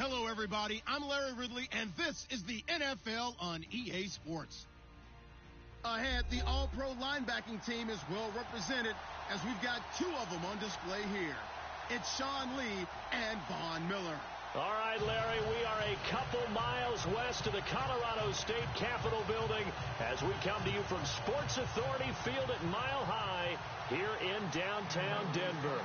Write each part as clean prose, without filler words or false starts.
Hello, everybody. I'm Larry Ridley, and this is the NFL on EA Sports. Ahead, the All-Pro linebacking team is well represented as we've got two of them on display here. It's Sean Lee and Von Miller. All right, Larry, we are a couple miles west of the Colorado State Capitol building as we come to you from Sports Authority Field at Mile High here in downtown Denver.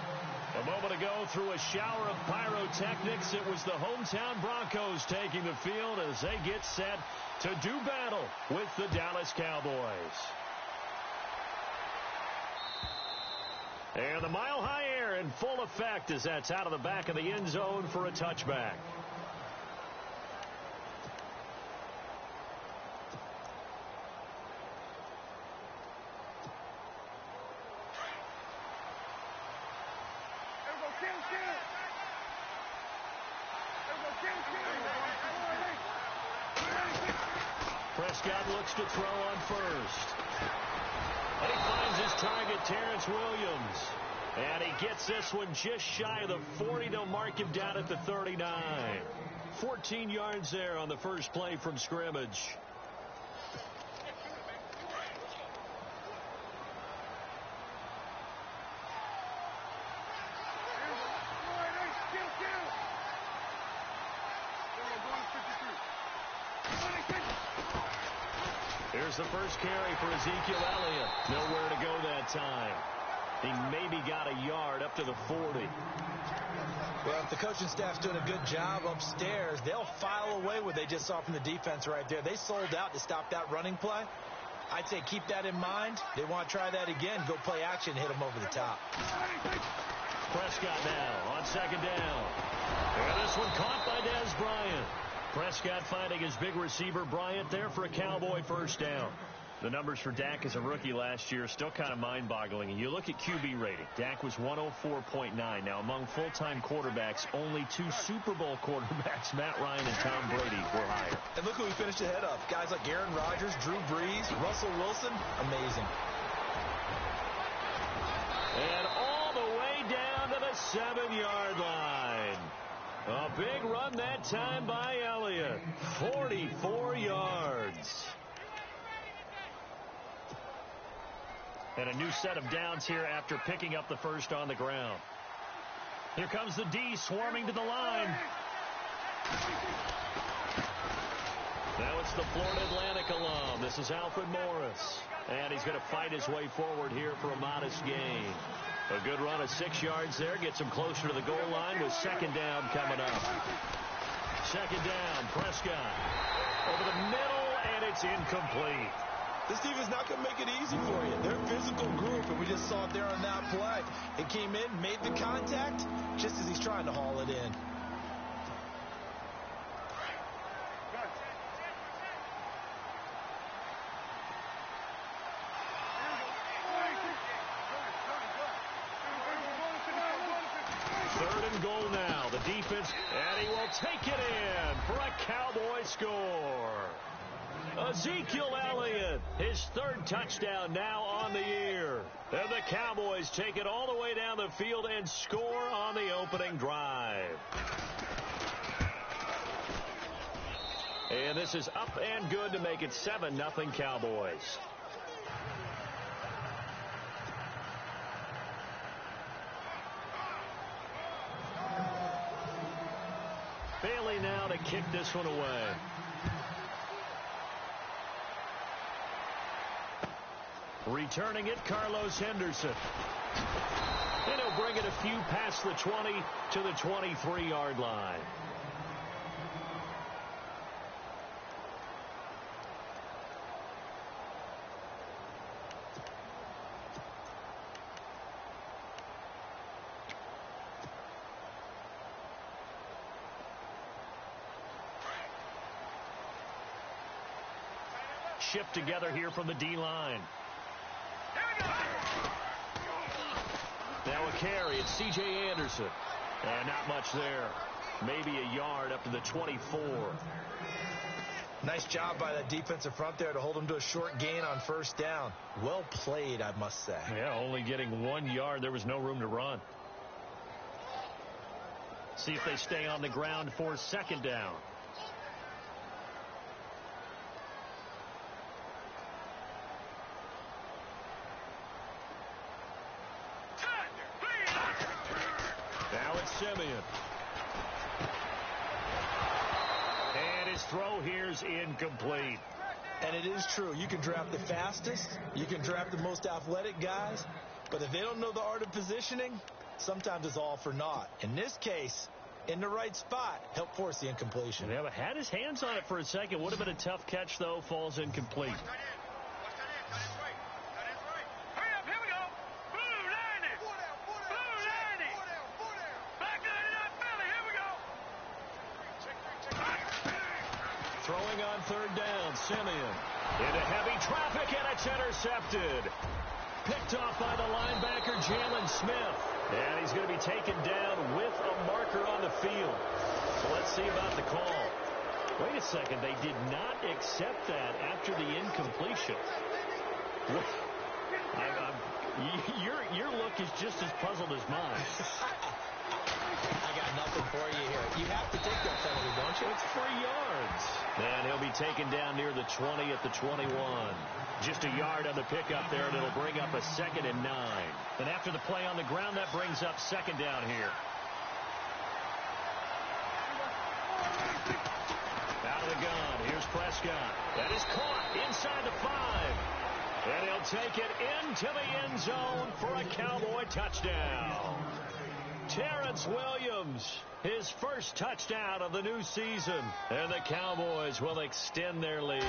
A moment ago, through a shower of pyrotechnics, it was the hometown Broncos taking the field as they get set to do battle with the Dallas Cowboys. And the Mile High air in full effect as that's out of the back of the end zone for a touchback. Prescott looks to throw on first. And he finds his target, Terrence Williams. And he gets this one just shy of the 40. They'll mark him down at the 39. 14 yards there on the first play from scrimmage. Here's the first carry for Ezekiel Elliott. Nowhere to go that time. He maybe got a yard up to the 40. Well, if the coaching staff's doing a good job upstairs, they'll file away what they just saw from the defense right there. They sold out to stop that running play. I'd say keep that in mind. They want to try that again. Go play action, hit them over the top. Prescott now on second down. And this one caught by Dez Bryant. Prescott finding his big receiver Bryant there for a Cowboy first down. The numbers for Dak as a rookie last year still kind of mind-boggling. And you look at QB rating. Dak was 104.9. Now, among full-time quarterbacks, only two Super Bowl quarterbacks, Matt Ryan and Tom Brady, were higher. And look who we finished ahead of. Guys like Aaron Rodgers, Drew Brees, Russell Wilson. Amazing. And all the way down to the 7-yard line. A big run that time by Elliott. 44 yards. And a new set of downs here after picking up the first on the ground. Here comes the D swarming to the line. Now it's the Florida Atlantic alum. This is Alfred Morris. And he's going to fight his way forward here for a modest gain. A good run of 6 yards there. Gets him closer to the goal line with second down coming up. Second down, Prescott. Over the middle, and it's incomplete. This defense not going to make it easy for you. They're a physical group, and we just saw it there on that play. It came in, made the contact, just as he's trying to haul it in. Third and goal now. The defense, and he will take it in for a Cowboy score. Ezekiel Elliott, his third touchdown now on the year. And the Cowboys take it all the way down the field and score on the opening drive. And this is up and good to make it 7-0 Cowboys. Bailey now to kick this one away. Returning it, Carlos Henderson. And he'll bring it a few past the 20 to the 23-yard line. Shift together here from the D-line. Now a carry, it's C.J. Anderson. And not much there. Maybe a yard up to the 24. Nice job by that defensive front there to hold him to a short gain on first down. Well played, I must say. Yeah, only getting 1 yard. There was no room to run. See if they stay on the ground for second down. Now it's Simeon. And his throw here's incomplete. And it is true. You can draft the fastest. You can draft the most athletic guys. But if they don't know the art of positioning, sometimes it's all for naught. In this case, in the right spot, helped force the incompletion. Yeah, but had his hands on it for a second. Would have been a tough catch, though. Falls incomplete. Throwing on third down, Simeon. Into heavy traffic, and it's intercepted. Picked off by the linebacker, Jalen Smith. And he's going to be taken down with a marker on the field. So let's see about the call. Wait a second, they did not accept that after the incompletion. Your look is just as puzzled as mine. I got nothing for you here. You have to take that penalty, don't you? It's 3 yards. And he'll be taken down near the 20 at the 21. Just a yard on the pickup there, and it'll bring up a 2nd and 9. And after the play on the ground, that brings up second down here. Out of the gun, here's Prescott. That is caught inside the 5. And he'll take it into the end zone for a Cowboy touchdown. Terrence Williams, his first touchdown of the new season. And the Cowboys will extend their lead.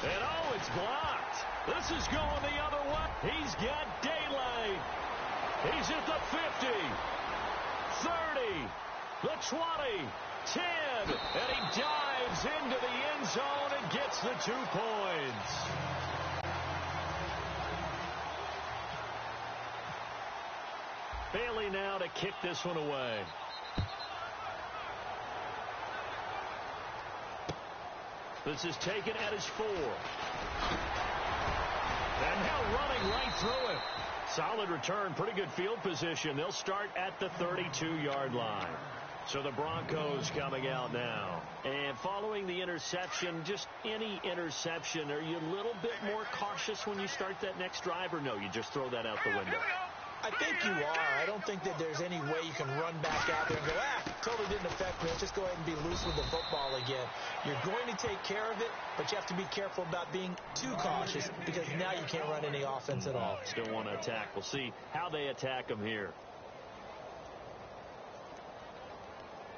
And oh, it's blocked. This is going the other way. He's got daylight. He's at the 50, 30, the 20, 10, and he dives into the end zone and gets the 2 points. Bailey now to kick this one away. This is taken at his 4. And now running right through it. Solid return, pretty good field position. They'll start at the 32-yard line. So the Broncos coming out now. And following the interception, just any interception, are you a little bit more cautious when you start that next drive, or no, you just throw that out the window? I think you are. I don't think that there's any way you can run back out there and go, totally didn't affect me. Let's just go ahead and be loose with the football again. You're going to take care of it, but you have to be careful about being too cautious because now you can't run any offense at all. Still want to attack. We'll see how they attack them here.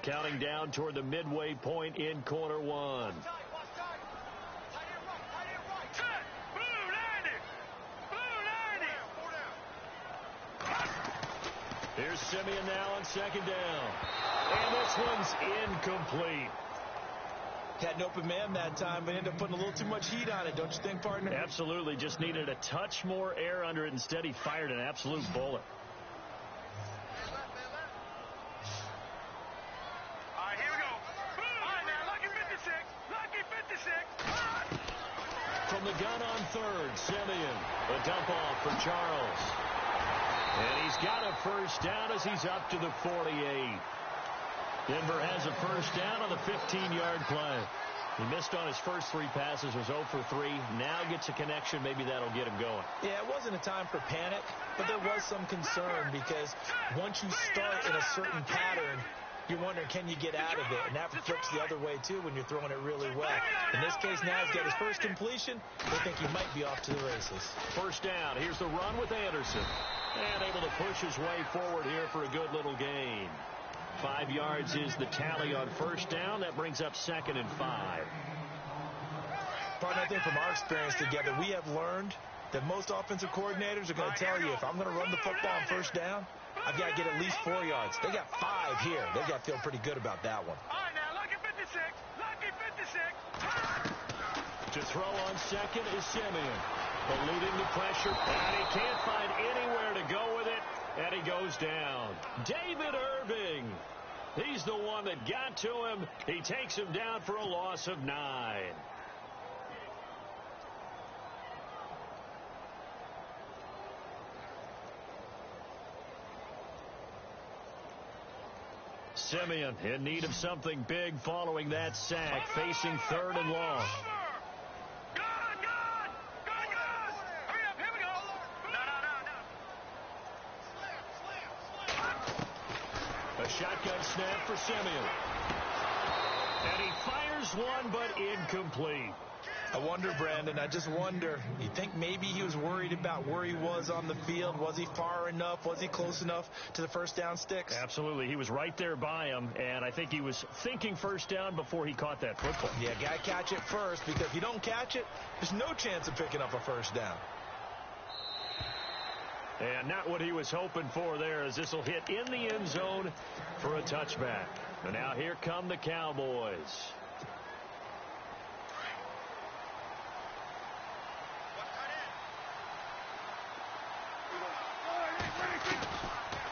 Counting down toward the midway point in quarter 1. Here's Simeon now on second down. And this one's incomplete. Had an open man that time, but ended up putting a little too much heat on it, don't you think, partner? Absolutely. Just needed a touch more air under it. Instead, he fired an absolute bullet. All right, here we go. All right, now, lucky 56. Lucky 56. From the gun on third, Simeon. The dump off for Charles. And he's got a first down as he's up to the 48. Denver has a first down on the 15-yard play. He missed on his first 3 passes, was 0 for 3. Now gets a connection. Maybe that'll get him going. Yeah, it wasn't a time for panic, but there was some concern because once you start in a certain pattern, you're wondering, can you get out of it? And that flips the other way, too, when you're throwing it really well. In this case, now he's got his first completion. They think he might be off to the races. First down. Here's the run with Anderson. And able to push his way forward here for a good little gain. 5 yards is the tally on first down. That brings up 2nd and 5. Partner, I think from our experience together, we have learned that most offensive coordinators are going to tell you, if I'm going to run the football on first down, I've got to get at least 4 yards. They got 5 here. They've got to feel pretty good about that one. All right, now, lucky 56. Lucky 56. To throw on second is Simeon. Eluding the pressure, and he can't find anywhere to go with it, and he goes down. David Irving. He's the one that got to him. He takes him down for a loss of 9. Simeon in need of something big following that sack, facing 3rd and long. Good! Hurry up, here we go! No. A shotgun snap for Simeon. And he fires one, but incomplete. I wonder, Brandon, I just wonder, you think maybe he was worried about where he was on the field? Was he far enough? Was he close enough to the first down sticks? Absolutely. He was right there by him, and I think he was thinking first down before he caught that football. Yeah, got to catch it first, because if you don't catch it, there's no chance of picking up a first down. And not what he was hoping for there, as this will hit in the end zone for a touchback. And now here come the Cowboys.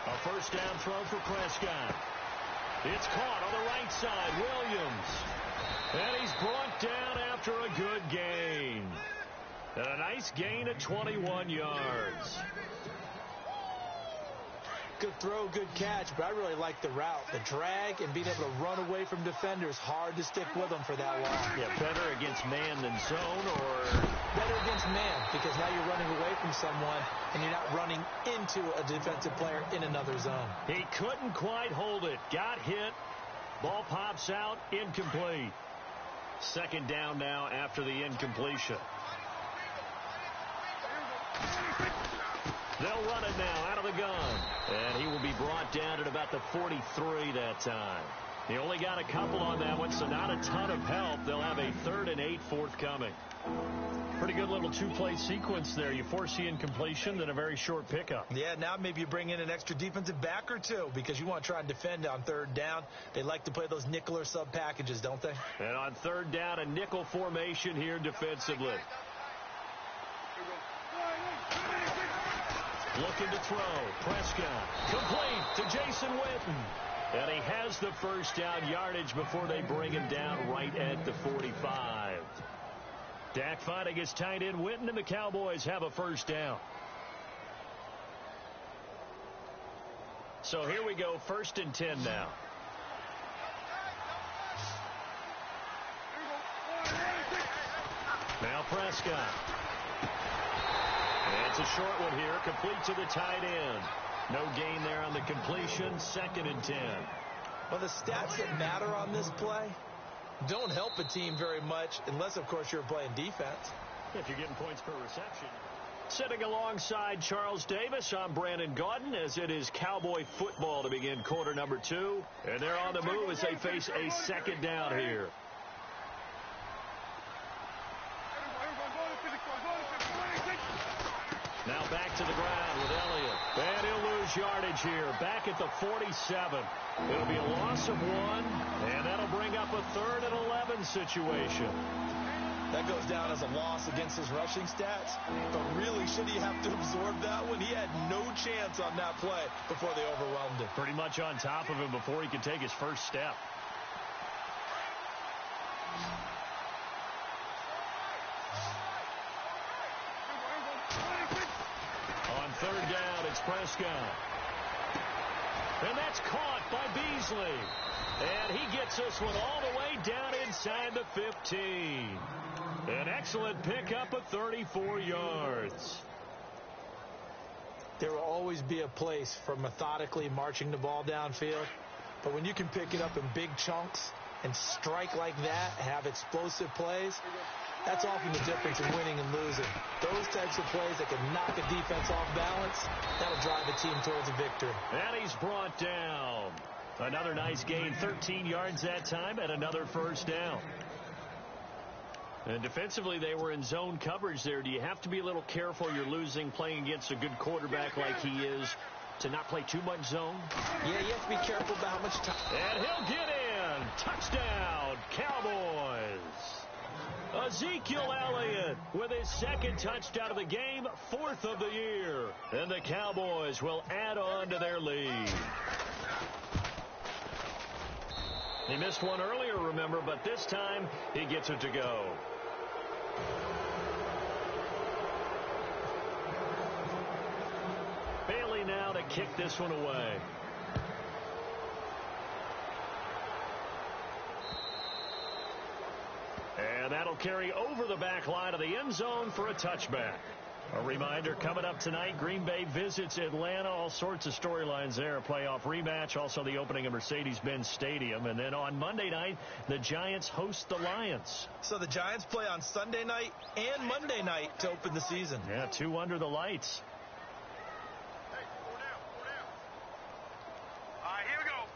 A first down throw for Prescott. It's caught on the right side. Williams. And he's brought down after a good gain. And a nice gain of 21 yards. Good throw, good catch, but I really like the route. The drag and being able to run away from defenders, hard to stick with them for that long. Yeah, better against man than zone, or better against man, because now you're running away from someone and you're not running into a defensive player in another zone. He couldn't quite hold it. Got hit. Ball pops out. Incomplete. 2nd down now after the incompletion. They'll run it now out of the gun. And he will be brought down at about the 43 that time. He only got a couple on that one, so not a ton of help. They'll have a 3rd and 8 forthcoming. Pretty good little two-play sequence there. You force the incompletion, then a very short pickup. Yeah, now maybe you bring in an extra defensive back or two, because you want to try and defend on 3rd down. They like to play those nickel or sub packages, don't they? And on 3rd down, a nickel formation here defensively. Looking to throw. Prescott. Complete to Jason Witten. And he has the first down yardage before they bring him down right at the 45. Dak fighting his tight end Witten, and the Cowboys have a first down. So here we go, 1st and 10 now. Now Prescott. And it's a short one here, complete to the tight end. No gain there on the completion, 2nd and 10. Well, the stats that matter on this play don't help a team very much, unless, of course, you're playing defense. If you're getting points per reception. Sitting alongside Charles Davis, I'm Brandon Gaudin, as it is Cowboy football to begin quarter number 2. And they're on the move as they face a 2nd down here. Now back to the ground with Elliott. And he'll lose yardage here. Back at the 47. It'll be a loss of 1. And that'll bring up a 3rd and 11 situation. That goes down as a loss against his rushing stats. But really, should he have to absorb that one? He had no chance on that play before they overwhelmed him. Pretty much on top of him before he could take his first step. On 3rd down, it's Prescott. And that's caught by Beasley. And he gets this one all the way down inside the 15. An excellent pickup of 34 yards. There will always be a place for methodically marching the ball downfield. But when you can pick it up in big chunks and strike like that, have explosive plays, that's often the difference in winning and losing. Those types of plays that can knock a defense off balance, that'll drive a team towards a victory. And he's brought down. Another nice gain, 13 yards that time, and another first down. And defensively, they were in zone coverage there. Do you have to be a little careful? You're losing playing against a good quarterback like he is to not play too much zone? Yeah, you have to be careful about how much time. And he'll get in. Touchdown, Cowboys. Ezekiel Elliott with his 2nd touchdown of the game, 4th of the year. And the Cowboys will add on to their lead. He missed one earlier, remember, but this time he gets it to go. Bailey now to kick this one away. That'll carry over the back line of the end zone for a touchback. A reminder, coming up tonight, Green Bay visits Atlanta. All sorts of storylines there. A playoff rematch, also the opening of Mercedes-Benz Stadium. And then on Monday night, the Giants host the Lions. So the Giants play on Sunday night and Monday night to open the season. Yeah, 2 under the lights. All right, here we go.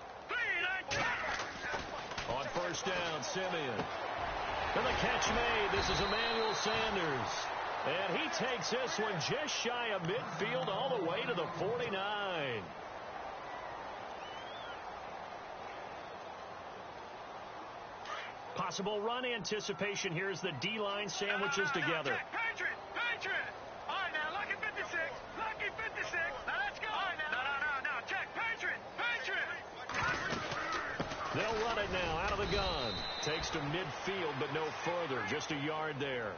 On first down, Simeon. And the catch made. This is Emmanuel Sanders. And he takes this one just shy of midfield all the way to the 49. Possible run anticipation. Here's the D-line sandwiches together. Patriot! All right, now, lucky 56. Lucky 56. Now, let's go. All right, now. No. Check. Patriot! They'll run it now out of the gun. Takes to midfield, but no further. Just a yard there.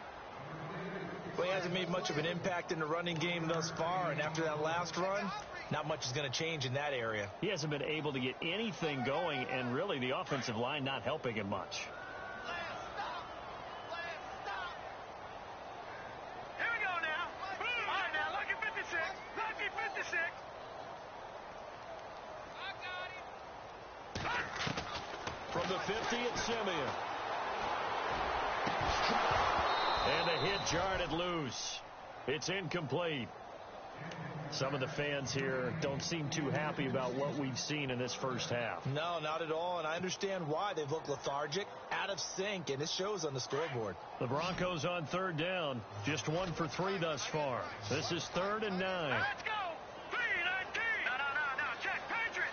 Well, he hasn't made much of an impact in the running game thus far, and after that last run, not much is going to change in that area. He hasn't been able to get anything going, and really the offensive line not helping him much. Here we go now. All right, now, lucky 56. Lucky 56. I got him. From the 50, it's Simeon. And a hit jarred it loose. It's incomplete. Some of the fans here don't seem too happy about what we've seen in this first half. No, not at all, and I understand why. They've looked lethargic, out of sync, and it shows on the scoreboard. The Broncos on third down. Just 1 for 3 thus far. This is 3rd and 9. Let's go. 3-19. No. Check. Patriot.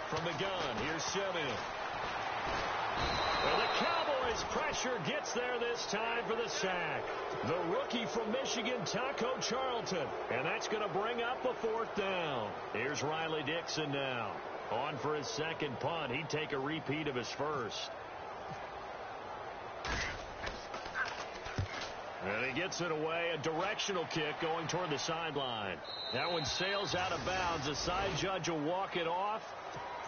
From the gun, here's Simeon. And the Cowboys' pressure gets there this time for the sack. The rookie from Michigan, Taco Charlton. And that's going to bring up a 4th down. Here's Riley Dixon now. On for his second punt. He'd take a repeat of his first. And he gets it away. A directional kick going toward the sideline. That one sails out of bounds. The side judge will walk it off.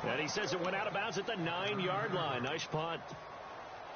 And he says it went out of bounds at the 9-yard line. Nice punt.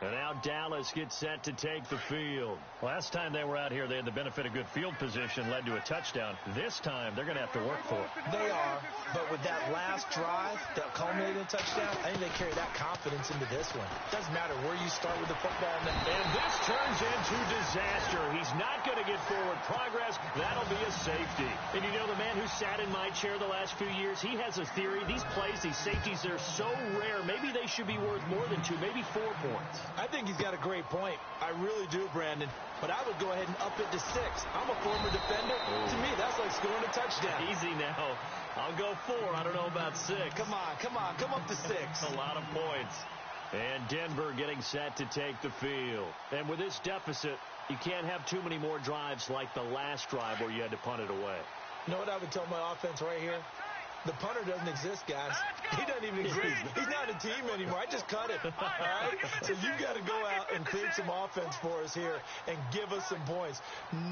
And now Dallas gets set to take the field. Last time they were out here, they had the benefit of good field position, led to a touchdown. This time, they're going to have to work for it. They are, but with that last drive that culminated in a touchdown, I think they carry that confidence into this one. It doesn't matter where you start with the football. And this turns into disaster. He's not going to get forward progress. That'll be a safety. And you know, the man who sat in my chair the last few years, he has a theory. These plays, these safeties, they're so rare. Maybe they should be worth more than 2, maybe 4 points. I think he's got a great point. I really do, Brandon. But I would go ahead and up it to 6. I'm a former defender. To me, that's like scoring a touchdown. Easy now. I'll go 4. I don't know about 6. Come on. Come up to 6. A lot of points. And Denver getting set to take the field. And with this deficit, you can't have too many more drives like the last drive where you had to punt it away. You know what I would tell my offense right here? The punter doesn't exist, guys. He doesn't even exist. He's not a team anymore. I just cut it. All right? So you got to go out and create some offense for us here and give us some points.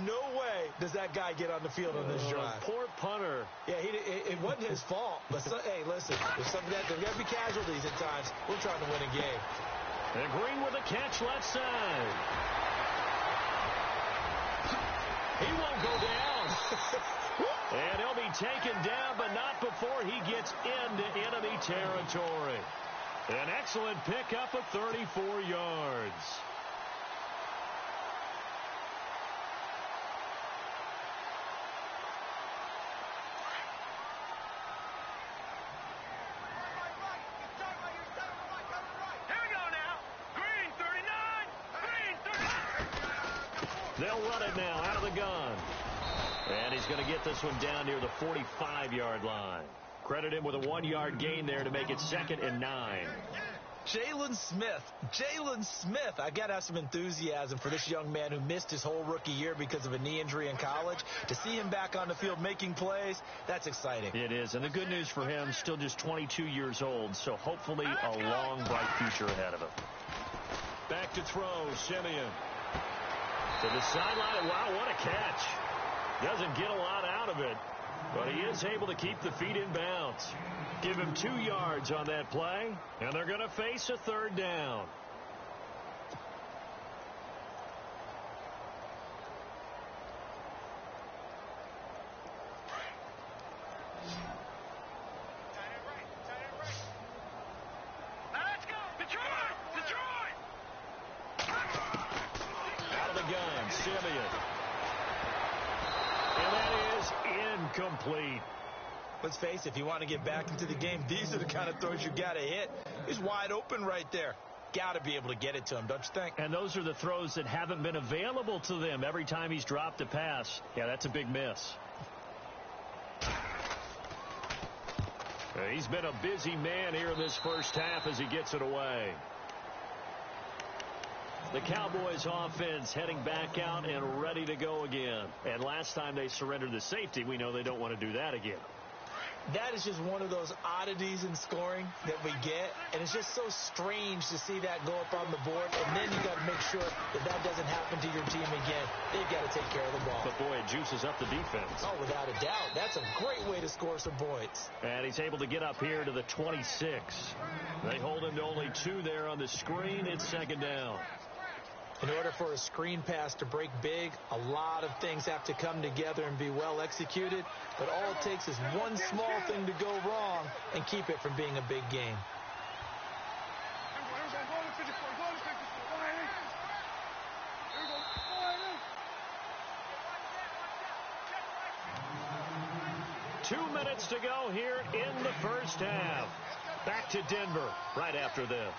No way does that guy get on the field on this drive. Poor punter. Yeah, it wasn't his fault. But, hey, listen, there's got to be casualties at times. We're trying to win a game. And Green with a catch left side. He won't go down. And he'll be taken down, but not before he gets into enemy territory. An excellent pickup of 34 yards. Here we go now. Green 39. They'll run it now out of the gun. And he's going to get this one down near the 45-yard line. Credit him with a 1-yard gain there to make it 2nd and 9. Jalen Smith. I got to have some enthusiasm for this young man who missed his whole rookie year because of a knee injury in college. To see him back on the field making plays, that's exciting. It is, and the good news for him, still just 22 years old, so hopefully a long, bright future ahead of him. Back to throw, Simeon. To the sideline. Wow, what a catch. Doesn't get a lot out of it, but he is able to keep the feet in bounds. Give him 2 yards on that play, and they're going to face a 3rd down. incomplete. Let's face it, if you want to get back into the game, these are the kind of throws you got to hit. He's wide open right there. Got to be able to get it to him, don't you think? And those are the throws that haven't been available to them every time he's dropped a pass. Yeah, that's a big miss. He's been a busy man here in this first half as he gets it away. The Cowboys offense heading back out and ready to go again. And last time they surrendered the safety, we know they don't want to do that again. That is just one of those oddities in scoring that we get, and it's just so strange to see that go up on the board, and then you got to make sure that that doesn't happen to your team again. They've got to take care of the ball. But, boy, it juices up the defense. Oh, without a doubt. That's a great way to score some points. And he's able to get up here to the 26. They hold him to only 2 there on the screen. It's second down. In order for a screen pass to break big, a lot of things have to come together and be well executed. But all it takes is one small thing to go wrong and keep it from being a big game. Two minutes to go here in the first half. Back to Denver right after this.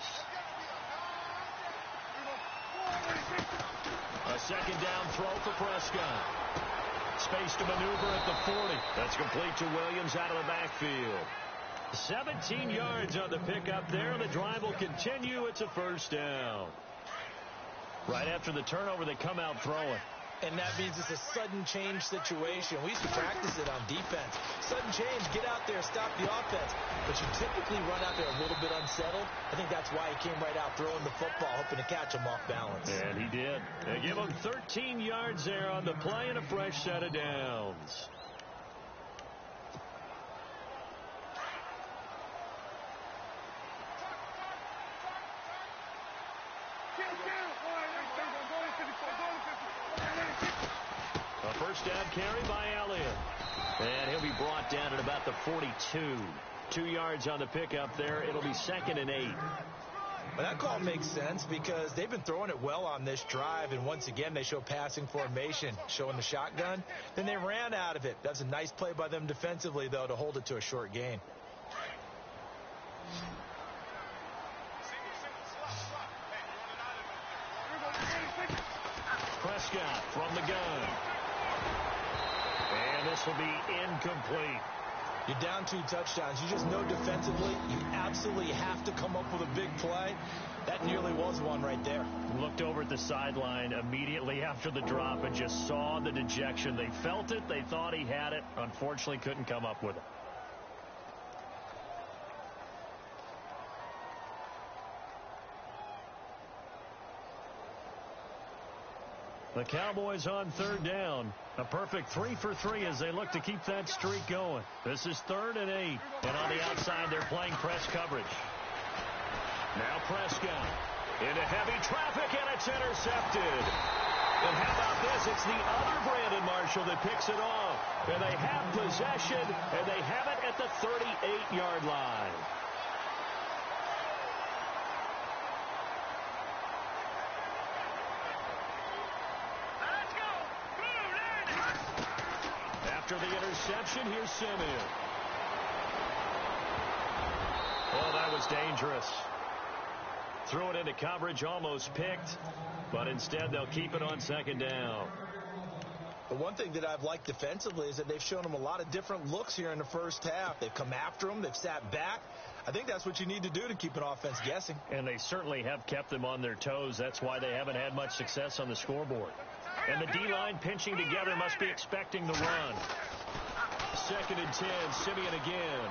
A second down throw for Prescott. Space to maneuver at the 40. That's complete to Williams out of the backfield. 17 yards on the pickup there. The drive will continue. It's a first down. Right after the turnover, they come out throwing. And that means it's a sudden change situation. We used to practice it on defense. Sudden change, get out there, stop the offense. But you typically run out there a little bit unsettled. I think that's why he came right out throwing the football, hoping to catch him off balance. And he did. They give him 13 yards there on the play and a fresh set of downs. A first down carry by Elliott. And he'll be brought down at about the 42. 2 yards on the pickup there. It'll be 2nd and 8. Well, that call makes sense because they've been throwing it well on this drive. And once again, they show passing formation, showing the shotgun. Then they ran out of it. That's a nice play by them defensively, though, to hold it to a short gain. Prescott from the gun. And this will be incomplete. You're down 2 touchdowns. You just know defensively you absolutely have to come up with a big play. That nearly was one right there. Looked over at the sideline immediately after the drop and just saw the dejection. They felt it. They thought he had it. Unfortunately, couldn't come up with it. The Cowboys on 3rd down. A perfect 3 for 3 as they look to keep that streak going. This is 3rd and 8. And on the outside, they're playing press coverage. Now Prescott into heavy traffic, and it's intercepted. And how about this? It's the other Brandon Marshall that picks it off. And they have possession, and they have it at the 38-yard line. After the interception, here's Simeon. Oh, that was dangerous. Threw it into coverage, almost picked, but instead they'll keep it on 2nd down. The one thing that I've liked defensively is that they've shown them a lot of different looks here in the first half. They've come after them. They've sat back. I think that's what you need to do to keep an offense guessing. And they certainly have kept them on their toes. That's why they haven't had much success on the scoreboard. And the D-line pinching together must be expecting the run. 2nd and 10, Simeon again.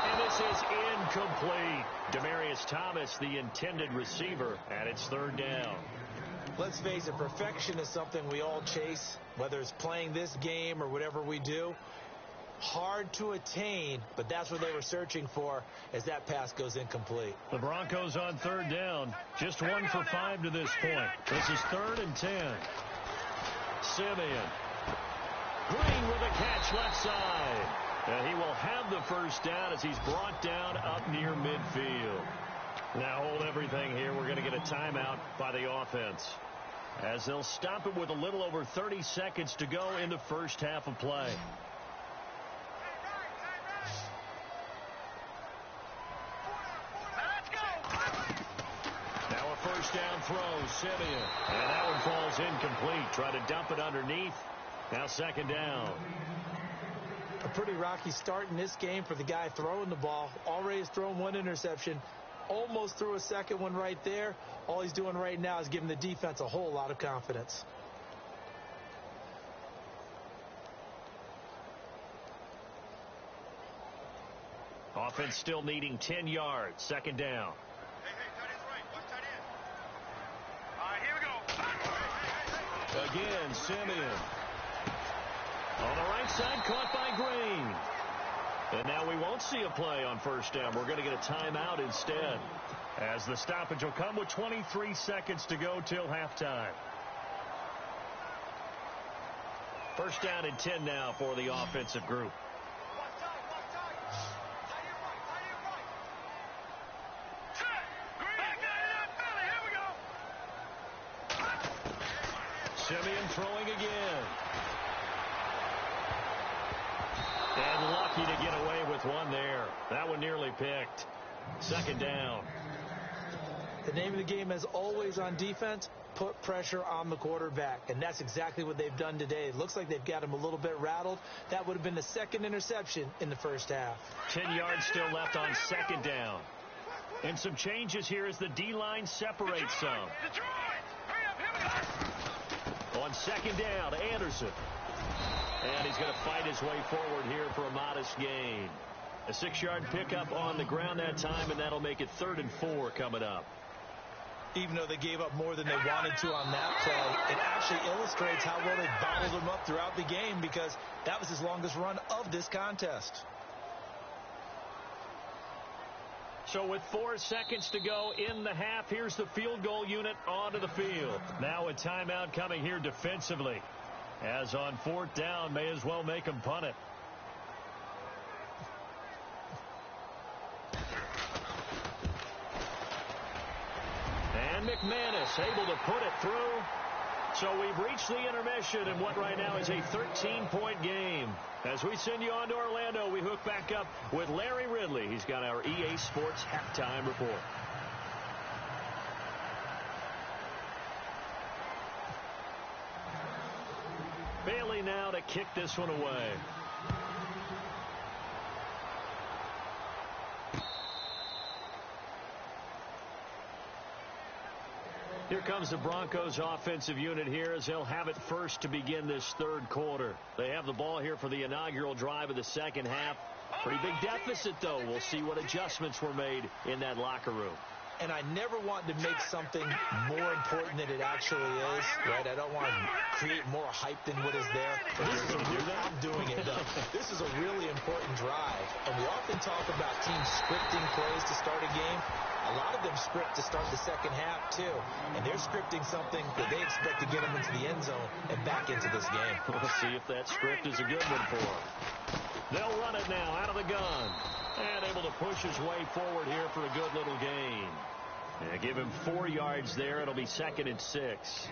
And this is incomplete. Demaryius Thomas, the intended receiver, and it's 3rd down. Let's face it, perfection is something we all chase, whether it's playing this game or whatever we do. Hard to attain, but that's what they were searching for as that pass goes incomplete. The Broncos on 3rd down. Just 1 for 5 to this point. This is 3rd and 10. Simeon. Green with a catch left side. And he will have the first down as he's brought down up near midfield. Now hold everything here. We're going to get a timeout by the offense, as they'll stop it with a little over 30 seconds to go in the first half of play. first down throw, Simeon. And that one falls incomplete. Try to dump it underneath. Now second down. A pretty rocky start in this game for the guy throwing the ball. Already has thrown one interception. Almost threw a second one right there. All he's doing right now is giving the defense a whole lot of confidence. Offense still needing 10 yards. Second down. Hey, tight end's right. Watch tight end. All right, here we go. Again, Simeon. On the right side, caught by Green. And now we won't see a play on first down. We're going to get a timeout instead, as the stoppage will come with 23 seconds to go till halftime. First down and 10 now for the offensive group. Simeon throwing again. And lucky to get away with one there. That one nearly picked. Second down. The name of the game, as always on defense, put pressure on the quarterback. And that's exactly what they've done today. It looks like they've got him a little bit rattled. That would have been the second interception in the first half. 10 yards still left on second down. And some changes here as the D-line separates some. On second down, Anderson. And he's going to fight his way forward here for a modest gain. A 6-yard pickup on the ground that time, and that'll make it 3rd and 4 coming up. Even though they gave up more than they wanted to on that play, it actually illustrates how well they bottled him up throughout the game, because that was his longest run of this contest. So with 4 seconds to go in the half, here's the field goal unit onto the field. Now a timeout coming here defensively. As on 4th down, may as well make them punt it. And McManus able to put it through. So we've reached the intermission in what right now is a 13-point game. As we send you on to Orlando, we hook back up with Larry Ridley. He's got our EA Sports halftime report. Bailey now to kick this one away. Here comes the Broncos offensive unit here as they'll have it first to begin this third quarter. They have the ball here for the inaugural drive of the second half. Pretty big deficit, though. We'll see what adjustments were made in that locker room. And I never want to make something more important than it actually is, right? I don't want to create more hype than what is there. But I'm doing it, though. This is a really important drive. And we often talk about teams scripting plays to start a game. A lot of them script to start the second half, too. And they're scripting something that they expect to get them into the end zone and back into this game. We'll see if that script is a good one for them. They'll run it now out of the gun. And able to push his way forward here for a good little gain. And give him 4 yards there. It'll be 2nd and 6.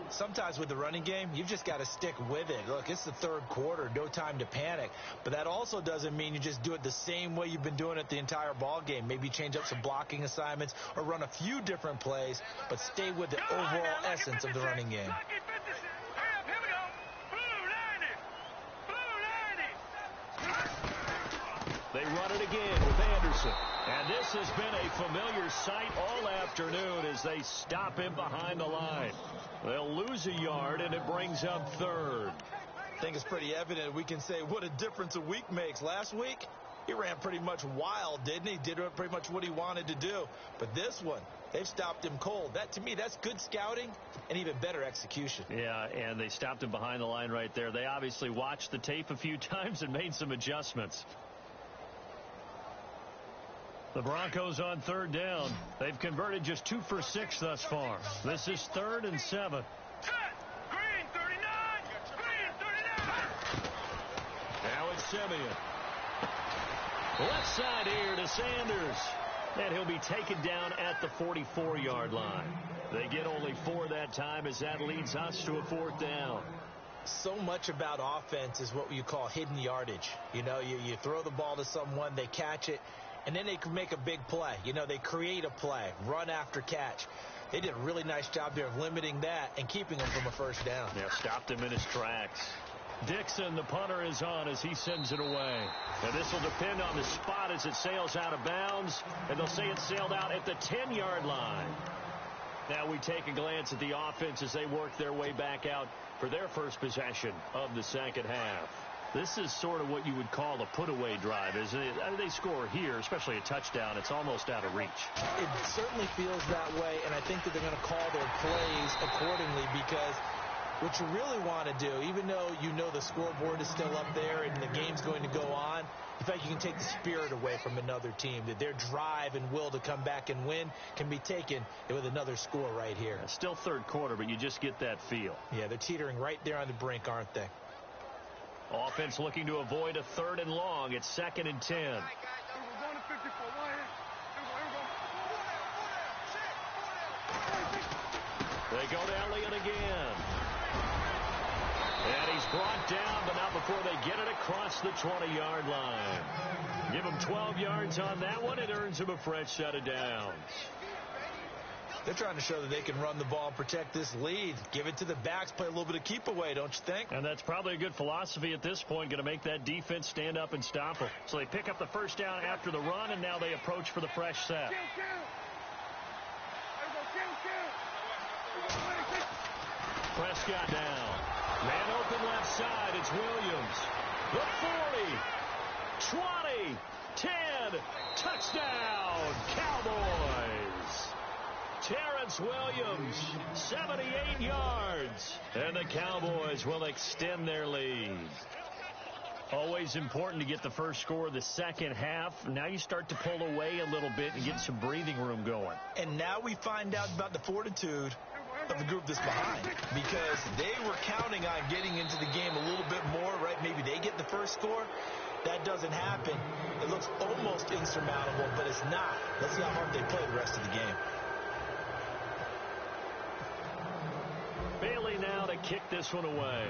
Sometimes with the running game, you've just got to stick with it. Look, it's the third quarter, no time to panic. But that also doesn't mean you just do it the same way you've been doing it the entire ball game. Maybe change up some blocking assignments or run a few different plays, but stay with the overall essence of the running game. They run it again with Anderson. And this has been a familiar sight all afternoon as they stop him behind the line. They'll lose a yard, and it brings up 3rd. I think it's pretty evident. We can say what a difference a week makes. Last week, he ran pretty much wild, didn't he? Did pretty much what he wanted to do. But this one, they've stopped him cold. That, to me, that's good scouting and even better execution. Yeah, and they stopped him behind the line right there. They obviously watched the tape a few times and made some adjustments. The Broncos on 3rd down. They've converted just 2 for 6 thus far. This is 3rd and 7. Green 39. Green 39. Now it's Simeon. Left side here to Sanders. And he'll be taken down at the 44-yard line. They get only 4 that time as that leads us to a 4th down. So much about offense is what you call hidden yardage. You know, you throw the ball to someone, they catch it, and then they can make a big play. You know, they create a play, run after catch. They did a really nice job there of limiting that and keeping him from a first down. Yeah, stopped him in his tracks. Dixon, the punter, is on as he sends it away. And this will depend on the spot as it sails out of bounds. And they'll say it sailed out at the 10-yard line. Now we take a glance at the offense as they work their way back out for their first possession of the second half. This is sort of what you would call a put-away drive, isn't it? They score here, especially a touchdown. It's almost out of reach. It certainly feels that way, and I think that they're going to call their plays accordingly because what you really want to do, even though you know the scoreboard is still up there and the game's going to go on, in fact, you can take the spirit away from another team, that their drive and will to come back and win can be taken with another score right here. It's still third quarter, but you just get that feel. Yeah, they're teetering right there on the brink, aren't they? Offense looking to avoid a 3rd and long. It's 2nd and 10. They go to Elliott again. And he's brought down, but not before they get it across the 20-yard line. Give him 12 yards on that one. It earns him a fresh set of downs. They're trying to show that they can run the ball and protect this lead. Give it to the backs, play a little bit of keep away, don't you think? And that's probably a good philosophy at this point, going to make that defense stand up and stop them. So they pick up the first down after the run, and now they approach for the fresh set. Prescott now. Man open left side. It's Williams. The 40, 20, 10, touchdown, Cowboys. Terrence Williams, 78 yards. And the Cowboys will extend their lead. Always important to get the first score of the second half. Now you start to pull away a little bit and get some breathing room going. And now we find out about the fortitude of the group that's behind, because they were counting on getting into the game a little bit more, right? Maybe they get the first score. That doesn't happen. It looks almost insurmountable, but it's not. Let's see how hard they play the rest of the game. Bailey now to kick this one away.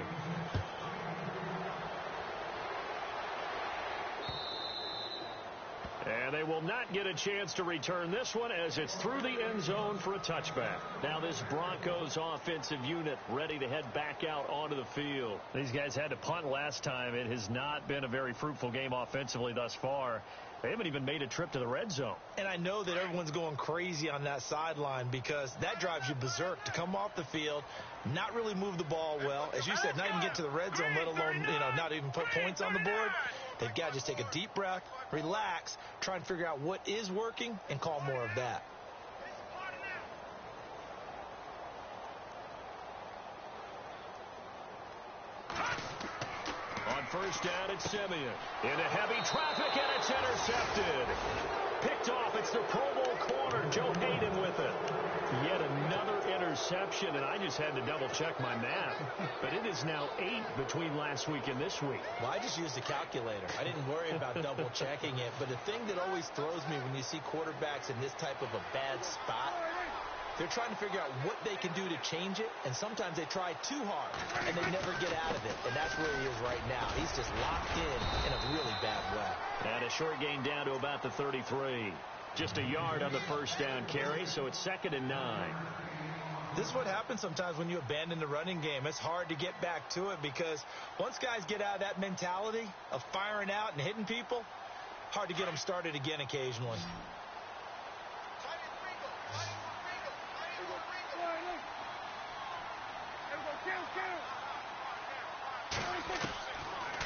And they will not get a chance to return this one as it's through the end zone for a touchback. Now this Broncos offensive unit ready to head back out onto the field. These guys had to punt last time. It has not been a very fruitful game offensively thus far. They haven't even made a trip to the red zone. And I know that everyone's going crazy on that sideline because that drives you berserk to come off the field, not really move the ball well. As you said, not even get to the red zone, let alone, not even put points on the board. They've got to just take a deep breath, relax, try and figure out what is working, and call more of that. On first down, it's Simeon. Into heavy traffic, and it's intercepted. Picked off. It's the Pro Bowl corner, Joe Hayden with it. Yet another interception, and I just had to double-check my math. But it is now 8 between last week and this week. Well, I just used a calculator. I didn't worry about double-checking it. But the thing that always throws me when you see quarterbacks in this type of a bad spot, they're trying to figure out what they can do to change it, and sometimes they try too hard, and they never get out of it. And that's where he is right now. He's just locked in a really bad way. And a short gain down to about the 33. Just a yard on the first down carry, so it's 2nd and 9. This is what happens sometimes when you abandon the running game. It's hard to get back to it because once guys get out of that mentality of firing out and hitting people, hard to get them started again occasionally.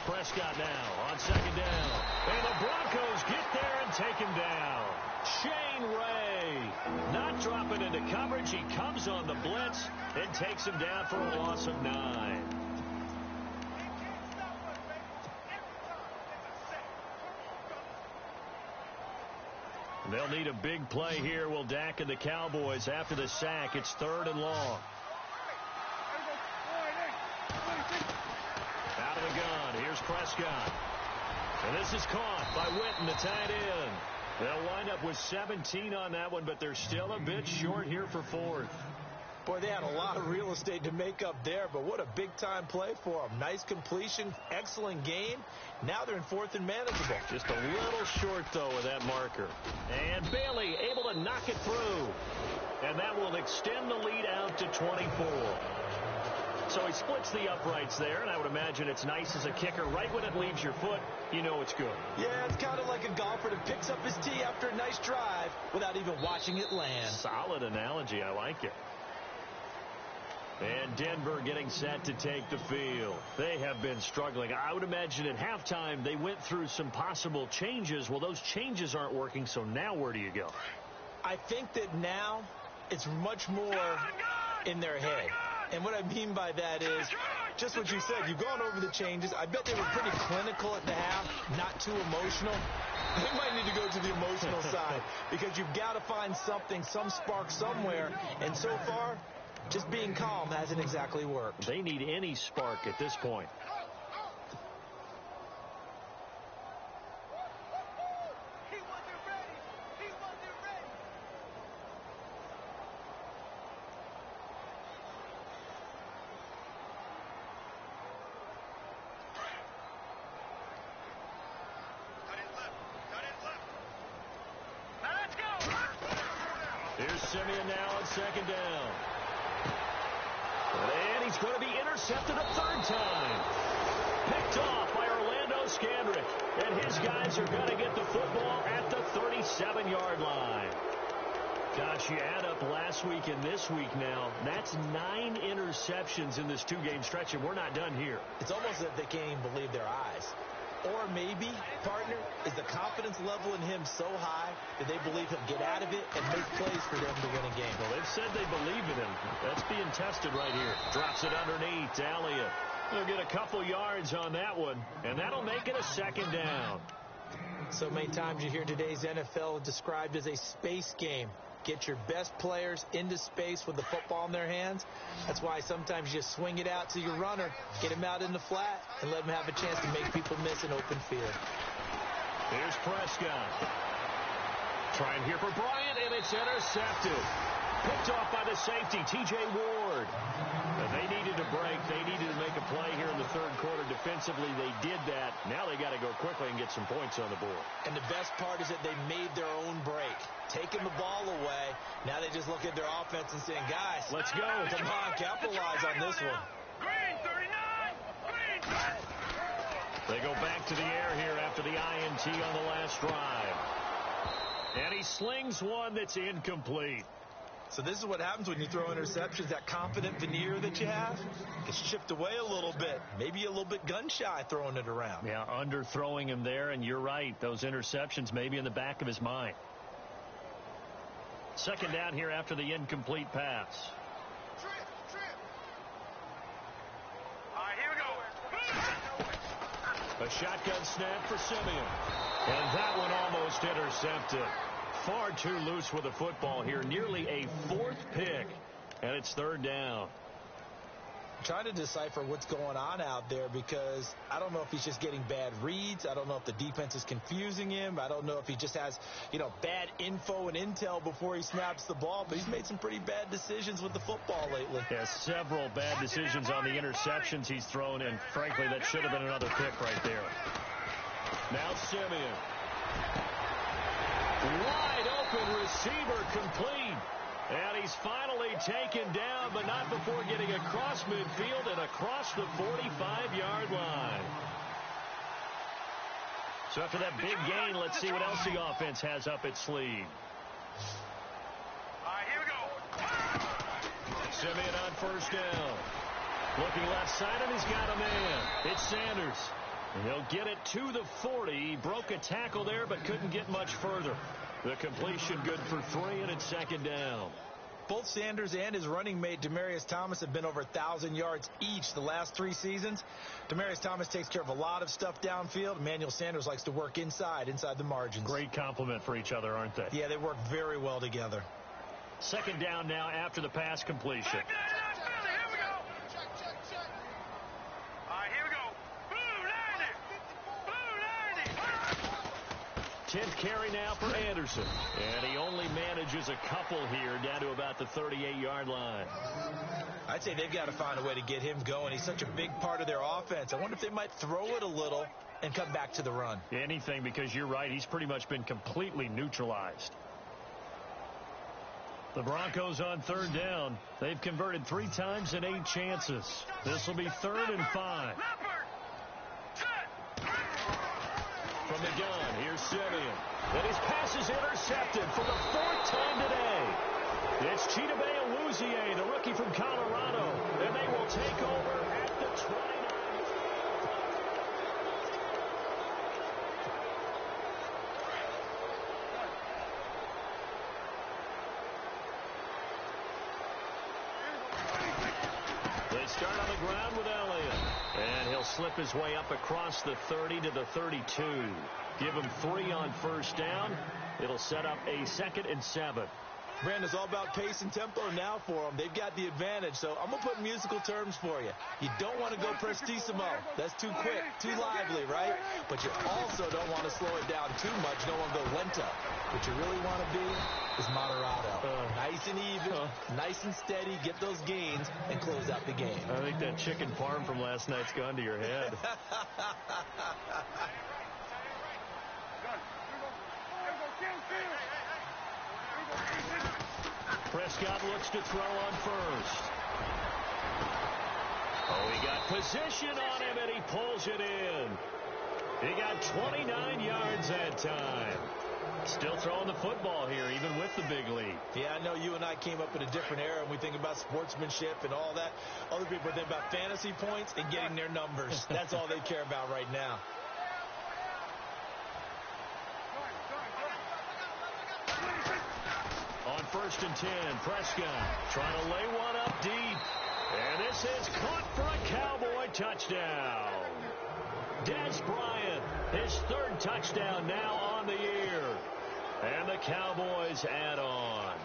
Prescott now on 2nd down. And the Broncos get there and take him down. Shane Ray not dropping into coverage. He comes on the blitz and takes him down for a loss of 9. They'll need a big play here. Will Dak and the Cowboys after the sack. It's 3rd and long. Out of the gun. Here's Prescott. And this is caught by Witten, the tight end. They'll wind up with 17 on that one, but they're still a bit short here for 4th. Boy, they had a lot of real estate to make up there, but what a big-time play for them. Nice completion, excellent gain. Now they're in fourth and manageable. Just a little short, though, with that marker. And Bailey able to knock it through. And that will extend the lead out to 24. So he splits the uprights there, and I would imagine it's nice as a kicker. Right when it leaves your foot, you know it's good. Yeah, it's kind of like a golfer that picks up his tee after a nice drive without even watching it land. Solid analogy. I like it. And Denver getting set to take the field. They have been struggling. I would imagine at halftime they went through some possible changes. Well, those changes aren't working, so now where do you go? I think that now it's much more in their head. And what I mean by that is just what you said. You've gone over the changes. I bet they were pretty clinical at the half, not too emotional. They might need to go to the emotional side because you've got to find something, some spark somewhere. And so far, just being calm hasn't exactly worked. They need any spark at this point. He wasn't ready. He wasn't ready. Cut it left. Cut it left. Now let's go. Here's Simeon now on second down. And he's going to be intercepted a third time. Picked off by Orlando Scandrick. And his guys are going to get the football at the 37-yard line. Gosh, you add up last week and this week now. That's 9 interceptions in this 2-game stretch, and we're not done here. It's almost as if they can't even believe their eyes. Or maybe, partner, is the confidence level in him so high that they believe he'll get out of it and make plays for them to win a game. Well, they've said they believe in him. That's being tested right here. Drops it underneath to Elliott. They'll get a couple yards on that one, and that'll make it a second down. So many times you hear today's NFL described as a space game. Get your best players into space with the football in their hands. That's why sometimes you just swing it out to your runner, get him out in the flat, and let him have a chance to make people miss an open field. Here's Prescott. Trying here for Bryant, and it's intercepted. Picked off by the safety, T.J. Ward. And they needed a break. They needed to make a play here in the third quarter. Defensively, they did that. Now they got to go quickly and get some points on the board. And the best part is that they made their own break. Taking the ball away. Now they just look at their offense and saying, guys, let's go. Come on, capitalize on this one. Green 39. Green 30. They go back to the air here after the INT on the last drive. And he slings one that's incomplete. So this is what happens when you throw interceptions. That confident veneer that you have gets chipped away a little bit. Maybe a little bit gun-shy throwing it around. Yeah, underthrowing him there, and you're right. Those interceptions may be in the back of his mind. Second down here after the incomplete pass. All right, here we go. A shotgun snap for Simeon. And that one almost intercepted. Far too loose with the football here. Nearly a 4th pick. And it's third down. Trying to decipher what's going on out there because I don't know if he's just getting bad reads. I don't know if the defense is confusing him. I don't know if he just has, bad info and intel before he snaps the ball. But he's made some pretty bad decisions with the football lately. Yeah, several bad decisions on the interceptions he's thrown. And frankly, that should have been another pick right there. Now Simeon. Wide open receiver complete. And he's finally taken down, but not before getting across midfield and across the 45-yard line. So after that big gain, let's see what else the offense has up its sleeve. All right, here we go. Simeon on first down. Looking left side, and he's got a man. It's Sanders. And he'll get it to the 40. He broke a tackle there, but couldn't get much further. The completion good for 3, and it's second down. Both Sanders and his running mate, Demaryius Thomas, have been over 1,000 yards each the last 3 seasons. Demaryius Thomas takes care of a lot of stuff downfield. Emmanuel Sanders likes to work inside the margins. Great compliment for each other, aren't they? Yeah, they work very well together. Second down now after the pass completion. Here we go. All right, here we go. Blue 90. Blue 90. 10th carry now for Anderson. And he only manages a couple here down to about the 38-yard line. I'd say they've got to find a way to get him going. He's such a big part of their offense. I wonder if they might throw it a little and come back to the run. Anything, because you're right. He's pretty much been completely neutralized. The Broncos on 3rd down. They've converted 3 times in 8 chances. This will be 3rd and 5. From the gun, here's Simeon. And his pass is intercepted for the 4th time today. It's Chidobe Awuzie, the rookie from Colorado. And they will take over at the 29. They start on the ground with Elliott. And he'll slip his way up across the 30 to the 32. Give him 3 on 1st down. It'll set up a 2nd and 7. Brandon, it's all about pace and tempo now for them. They've got the advantage, so I'm going to put musical terms for you. You don't want to go prestissimo. That's too quick, too lively, right? But you also don't want to slow it down too much. You don't want to go lento. What you really want to be is moderato. Nice and even, nice and steady, get those gains, and close out the game. I think that chicken parm from last night's gone to your head. Prescott looks to throw on 1st. Oh, he got position on him, and he pulls it in. He got 29 yards that time. Still throwing the football here, even with the big lead. Yeah, I know you and I came up in a different era, and we think about sportsmanship and all that. Other people think about fantasy points and getting their numbers. That's all they care about right now. On 1st and 10, Prescott trying to lay one up deep. And this is caught for a Cowboy touchdown. Dez Bryant, his 3rd touchdown now on the year. And the Cowboys add on.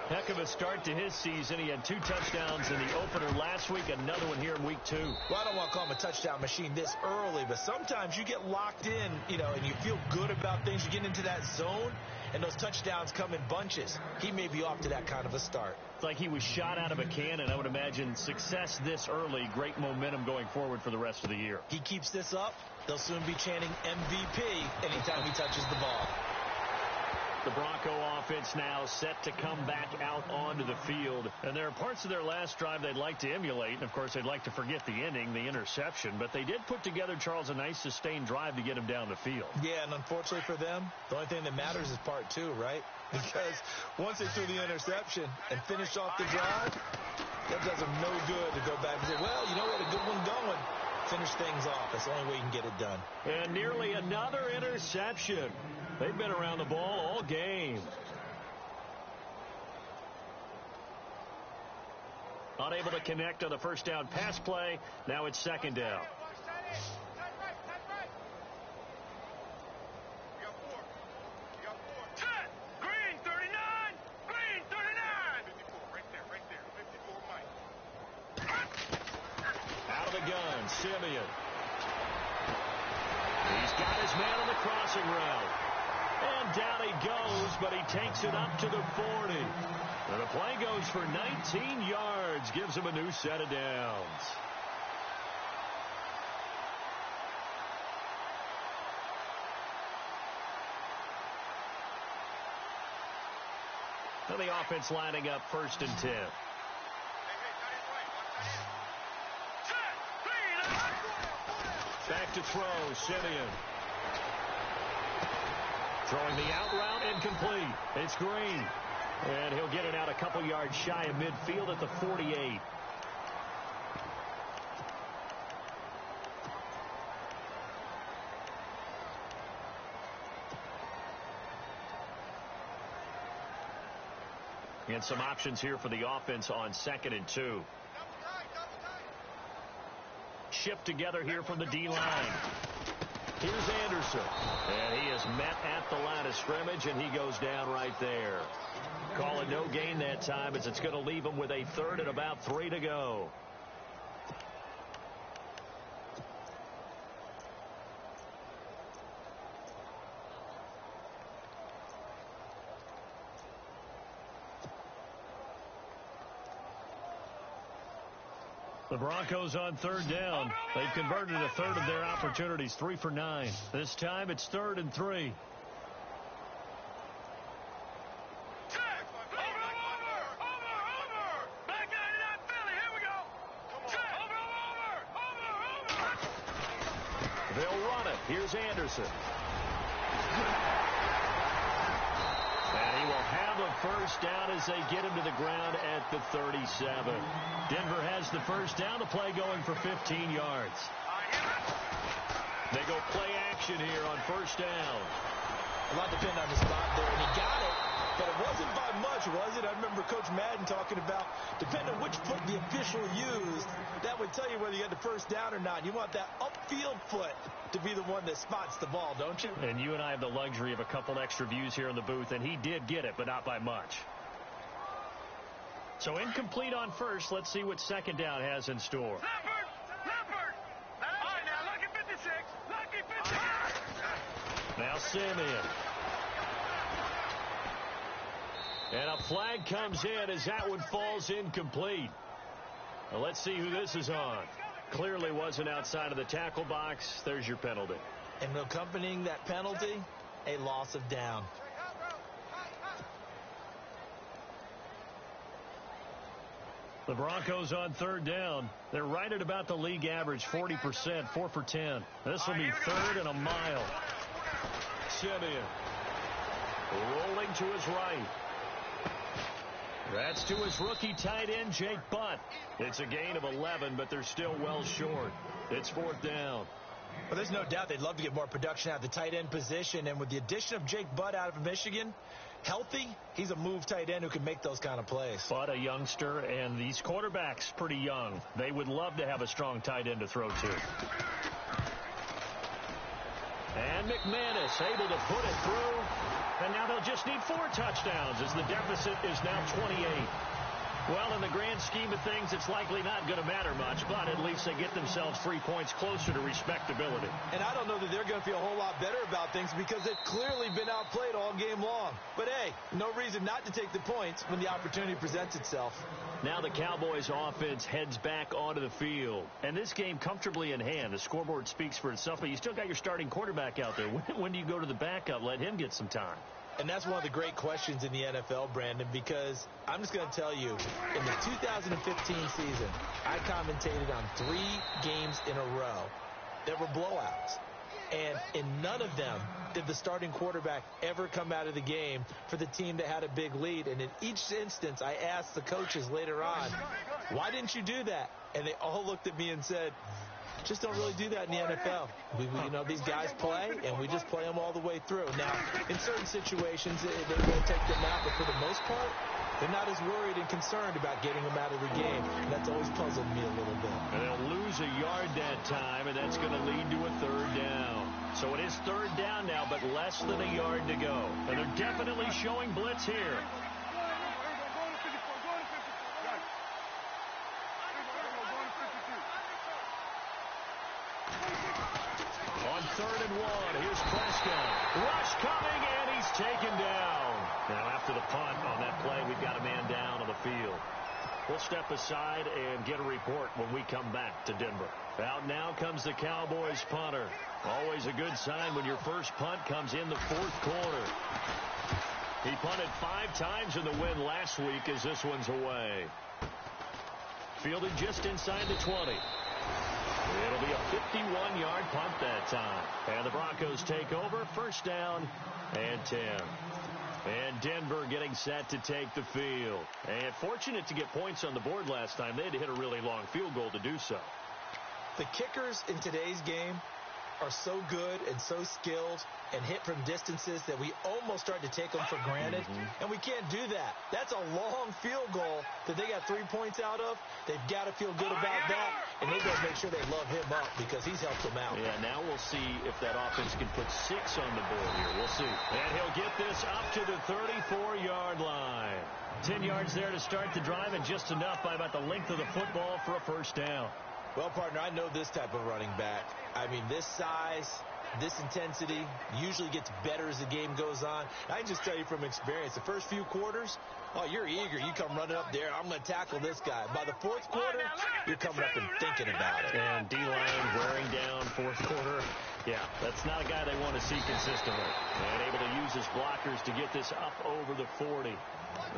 Heck of a start to his season. He had 2 touchdowns in the opener last week, another one here in week 2. Well, I don't want to call him a touchdown machine this early, but sometimes you get locked in, and you feel good about things. You get into that zone, and those touchdowns come in bunches. He may be off to that kind of a start. It's like he was shot out of a cannon. I would imagine success this early, great momentum going forward for the rest of the year. He keeps this up, they'll soon be chanting MVP anytime he touches the ball. The Bronco offense now set to come back out onto the field. And there are parts of their last drive they'd like to emulate. And, of course, they'd like to forget the inning, the interception. But they did put together, Charles, a nice sustained drive to get him down the field. Yeah, and unfortunately for them, the only thing that matters is part 2, right? Because once they threw the interception and finished off the drive, that does them no good to go back and say, well, we had a good one going. Finish things off. That's the only way you can get it done. And nearly another interception. They've been around the ball all game. Unable to connect on the 1st down pass play. Now it's 2nd down. Green 39. Green 39. 54 right there. 54 Mike. Out of the gun, Simeon. He's got his man on the crossing route. And down he goes, but he takes it up to the 40. And the play goes for 19 yards, gives him a new set of downs. Now the offense lining up 1st and 10. Back to throw, Simeon. Throwing the out route, incomplete. It's Green. And he'll get it out a couple yards shy of midfield at the 48. And some options here for the offense on 2nd and 2. Shift together here from the D-line. Here's Anderson. And he is met at the line of scrimmage, and he goes down right there. Call it no gain that time, as it's going to leave him with a 3rd and about 3 to go. The Broncos on third down. They've converted a third of their opportunities, 3 for 9. This time it's 3rd and 3. They'll run it. Here's Anderson. And he will have a first down as they get him to the ground at the 37. Denver has the first down. The play going for 15 yards. They go play action here on first down. A lot depend on the spot there, and he got it. But it wasn't by much, was it? I remember Coach Madden talking about, depending on which foot the official used, that would tell you whether you got the first down or not. You want that upfield foot to be the one that spots the ball, don't you? And you and I have the luxury of a couple extra views here in the booth, and he did get it, but not by much. So incomplete on first. Let's see what second down has in store. Leopard! All right, now, lucky 56. Lucky 56. Now Simeon. And a flag comes in as that one falls incomplete. Well, let's see who this is on. Clearly wasn't outside of the tackle box. There's your penalty. And accompanying that penalty, a loss of down. The Broncos on third down. They're right at about the league average, 40%, 4 for 10. This will be 3rd and a mile. Simeon rolling to his right. That's to his rookie tight end, Jake Butt. It's a gain of 11, but they're still well short. It's 4th down. Well, there's no doubt they'd love to get more production out of the tight end position, and with the addition of Jake Butt out of Michigan, healthy, he's a move tight end who can make those kind of plays. Butt, a youngster, and these quarterbacks pretty young. They would love to have a strong tight end to throw to. And McManus able to put it through. And now they'll just need 4 touchdowns as the deficit is now 28. Well, in the grand scheme of things, it's likely not going to matter much, but at least they get themselves 3 points closer to respectability. And I don't know that they're going to feel a whole lot better about things because they've clearly been outplayed all game long. But, hey, no reason not to take the points when the opportunity presents itself. Now the Cowboys offense heads back onto the field. And this game comfortably in hand. The scoreboard speaks for itself, but you still got your starting quarterback out there. When do you go to the backup? Let him get some time. And that's one of the great questions in the NFL, Brandon, because I'm just going to tell you, in the 2015 season, I commentated on 3 games in a row that were blowouts. And in none of them did the starting quarterback ever come out of the game for the team that had a big lead. And in each instance, I asked the coaches later on, why didn't you do that? And they all looked at me and said, just don't really do that in the NFL. These guys play, and we just play them all the way through. Now, in certain situations, they will take them out, but for the most part, they're not as worried and concerned about getting them out of the game. And that's always puzzled me a little bit. And they'll lose a yard that time, and that's going to lead to a 3rd down. So it is 3rd down now, but less than a yard to go. And they're definitely showing blitz here. On 3rd and 1, here's Prescott. Rush coming, and he's taken down. Now, after the punt on that play, we've got a man down on the field. We'll step aside and get a report when we come back to Denver. Out now comes the Cowboys punter. Always a good sign when your first punt comes in the 4th quarter. He punted 5 times in the win last week as this one's away. Fielded just inside the 20. It'll be a 51-yard punt that time. And the Broncos take over. First down and 10. And Denver getting set to take the field. And fortunate to get points on the board last time. They had to hit a really long field goal to do so. The kickers in today's game are so good and so skilled and hit from distances that we almost start to take them for granted. And we can't do that. That's a long field goal that they got 3 points out of. They've got to feel good about that, and they got to make sure they love him up because he's helped them out. Yeah, now we'll see if that offense can put 6 on the board here. We'll see. And he'll get this up to the 34-yard line. 10 yards there to start the drive, and just enough by about the length of the football for a first down. Well, partner, I know this type of running back. I mean, this size, This intensity usually gets better as the game goes on. I can just tell you from experience, the first few quarters, oh, you're eager. You come running up there. I'm going to tackle this guy. By the fourth quarter, you're coming up and thinking about it. And D-line wearing down fourth quarter. Yeah, that's not a guy they want to see consistently. And able to use his blockers to get this up over the 40.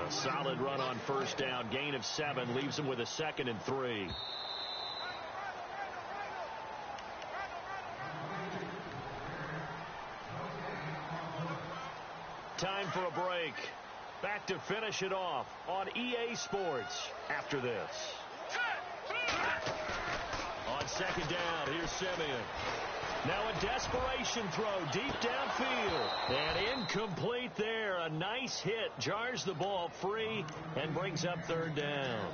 A solid run on first down. Gain of 7 leaves him with a 2nd and 3. Time for a break. Back to finish it off on EA Sports after this. On 2nd down, here's Simeon. Now a desperation throw deep downfield. And incomplete there. A nice hit. Jars the ball free and brings up 3rd down.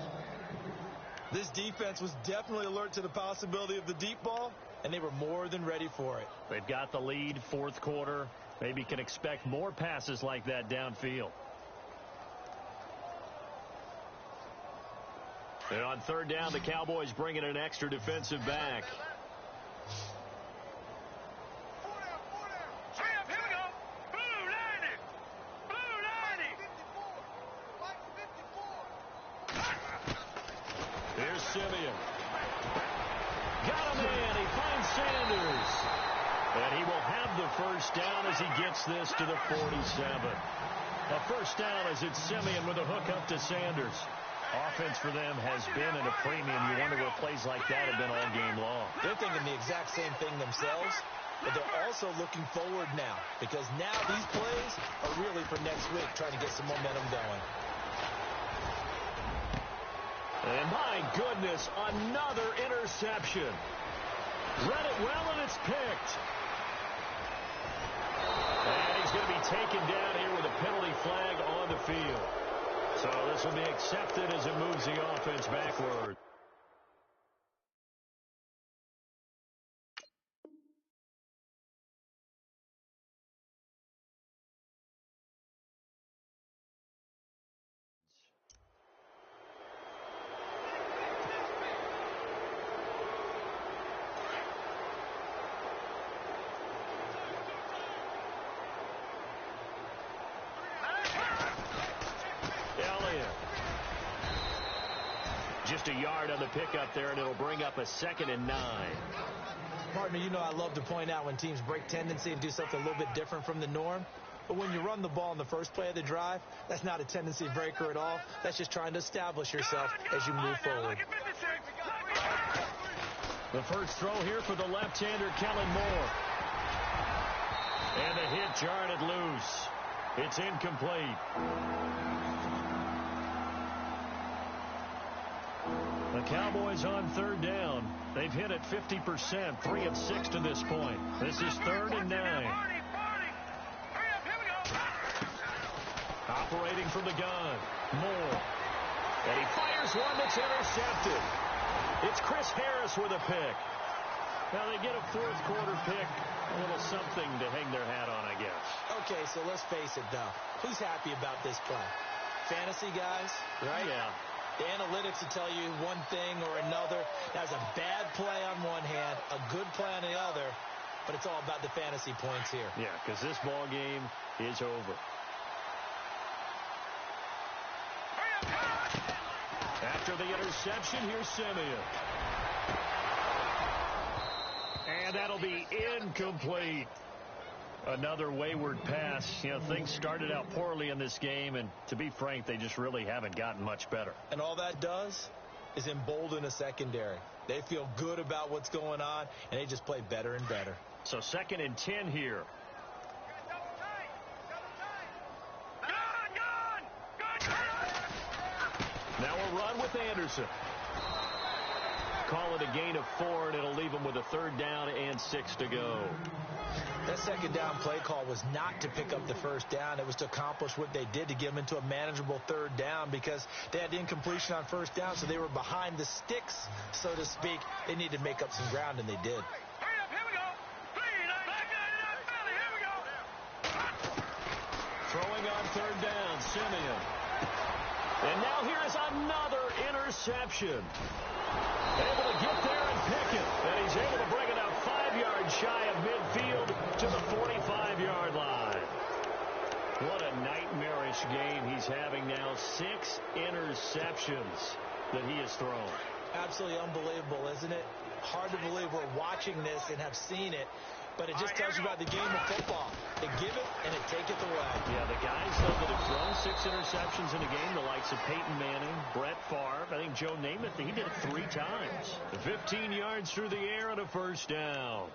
This defense was definitely alert to the possibility of the deep ball, and they were more than ready for it. They've got the lead, fourth quarter. Maybe can expect more passes like that downfield. And on 3rd down, the Cowboys bring in an extra defensive back. Here's Simeon. Got a man. He finds Sanders. And he will have the first down as he gets this to the 47. A first down as it's Simeon with a hook up to Sanders. Offense for them has been at a premium. You wonder what plays like that have been all game long. They're thinking the exact same thing themselves, but they're also looking forward now because now these plays are really for next week, trying to get some momentum going. And my goodness, another interception. Read it well, and it's picked. And he's going to be taken down here with a penalty flag on the field. So this will be accepted as it moves the offense backward. Just a yard on the pickup there, and it'll bring up a 2nd and 9. Partner, you know I love to point out when teams break tendency and do something a little bit different from the norm. But when you run the ball in the first play of the drive, that's not a tendency breaker at all. That's just trying to establish yourself as you move forward. The first throw here for the left-hander, Kellen Moore. And the hit jarred it loose. It's incomplete. The Cowboys on 3rd down. They've hit it 50%, 3 of 6 to this point. This is 3rd and 9. Operating from the gun, Moore. And he fires one that's intercepted. It's Chris Harris with a pick. Now they get a fourth quarter pick, a little something to hang their hat on, I guess. Okay, so let's face it, though. Who's happy about this play? Fantasy guys, right? Yeah. The analytics will tell you one thing or another. That's a bad play on one hand, a good play on the other, but it's all about the fantasy points here. Yeah, because this ball game is over. After the interception, here's Simeon. And that'll be incomplete. Another wayward pass. You know, things started out poorly in this game, and to be frank, they just really haven't gotten much better. And all that does is embolden a secondary. They feel good about what's going on, and they just play better and better. So 2nd and 10 here. Now a run with Anderson. Call it a gain of 4, and it'll leave them with a 3rd down and 6 to go. That 2nd down play call was not to pick up the first down. It was to accomplish what they did, to get them into a manageable 3rd down, because they had incompletion on first down, so they were behind the sticks, so to speak. They needed to make up some ground, and they did. Throwing on 3rd down, Simeon. And now here's another interception. Able to get there and pick it. And he's able to bring it out 5 5 yards shy of midfield to the 45-yard line. What a nightmarish game he's having now. 6 interceptions that he has thrown. Absolutely unbelievable, isn't it? Hard to believe we're watching this and have seen it, but it just tells you about the game of football. They give it and it take it away. Yeah, the guys though that have thrown 6 interceptions in a game, the likes of Peyton Manning, Brett Favre, I think Joe Namath, he did it 3 times. 15 yards through the air and a first down.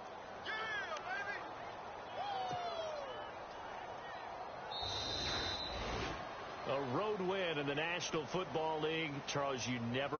A road win in the National Football League. Charles, you never